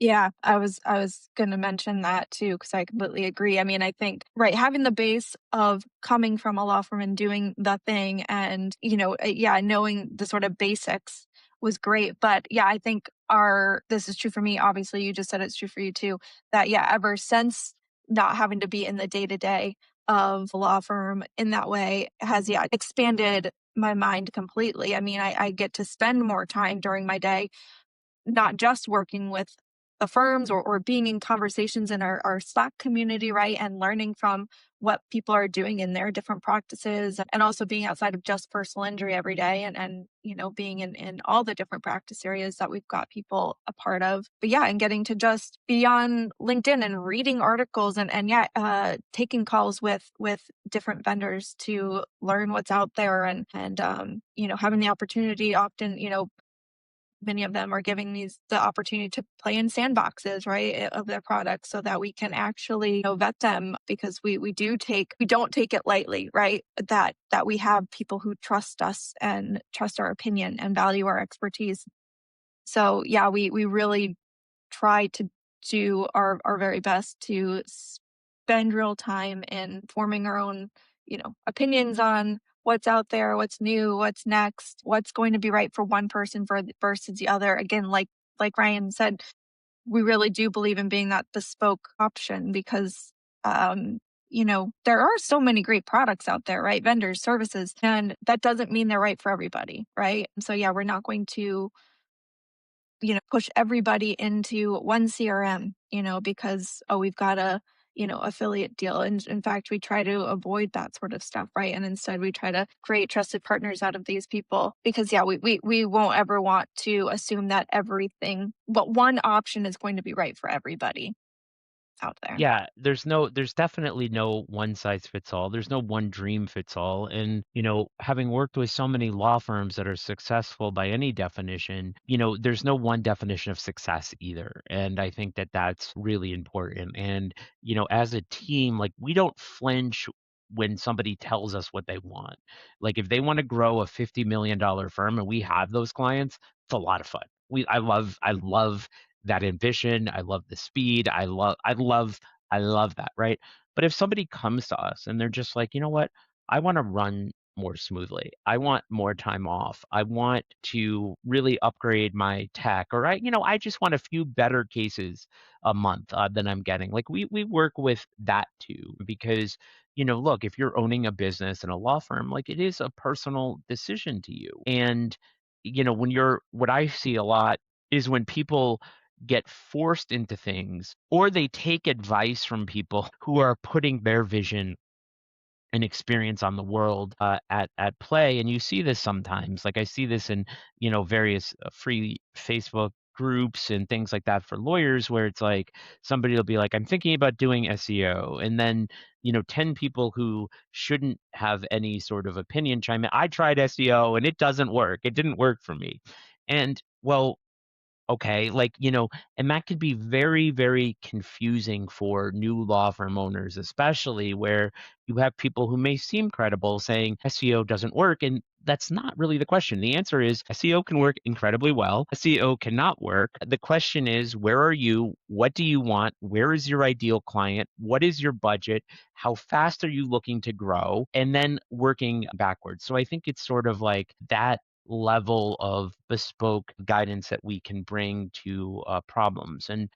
Yeah, I was gonna mention that too, because I completely agree. I mean, I think, right, having the base of coming from a law firm and doing the thing and, yeah, knowing the sort of basics was great. But yeah, I think our this is true for me, obviously, you just said it's true for you too, that yeah, ever since not having to be in the day-to-day of a law firm in that way has, yeah, expanded my mind completely. I mean, I get to spend more time during my day not just working with the firms or being in conversations in our Slack community, right? And learning from what people are doing in their different practices and also being outside of just personal injury every day and being in all the different practice areas that we've got people a part of. But yeah, and getting to just be on LinkedIn and reading articles and yeah, taking calls with different vendors to learn what's out there and having the opportunity often, many of them are giving these the opportunity to play in sandboxes, right, of their products so that we can actually vet them because we don't take it lightly, right? That we have people who trust us and trust our opinion and value our expertise. So yeah, we really try to do our very best to spend real time in forming our own, opinions on what's out there, what's new, what's next, what's going to be right for one person versus the other. Again, like Ryan said, we really do believe in being that bespoke option because there are so many great products out there, right? Vendors, services, and that doesn't mean they're right for everybody, right? So yeah, we're not going to push everybody into one CRM, because, oh, we've got a, affiliate deal. And in fact, we try to avoid that sort of stuff, right? And instead we try to create trusted partners out of these people because yeah, we won't ever want to assume that but one option is going to be right for everybody out there. Yeah, there's definitely no one size fits all. There's no one dream fits all. And, having worked with so many law firms that are successful by any definition, there's no one definition of success either. And I think that that's really important. And, as a team, like we don't flinch when somebody tells us what they want. Like if they want to grow a $50 million firm and we have those clients, it's a lot of fun. I love that ambition. I love the speed. I love that, right? But if somebody comes to us and they're just like, "You know what? I wanna run more smoothly. I want more time off. I want to really upgrade my tech," or I just want a few better cases a month, than I'm getting. Like, we work with that too because, look, if you're owning a business and a law firm, like, it is a personal decision to you. And, what I see a lot is when people get forced into things or they take advice from people who are putting their vision and experience on the world at play. And you see this sometimes. Like I see this in various free Facebook groups and things like that for lawyers where it's like somebody will be like, I'm thinking about doing SEO, and then 10 people who shouldn't have any sort of opinion chime in. I tried SEO and it doesn't work. It didn't work for me. And well, okay, like, and that could be very, very confusing for new law firm owners, especially where you have people who may seem credible saying SEO doesn't work. And that's not really the question. The answer is SEO can work incredibly well. SEO cannot work. The question is, where are you? What do you want? Where is your ideal client? What is your budget? How fast are you looking to grow? And then working backwards. So I think it's sort of like that level of bespoke guidance that we can bring to problems. And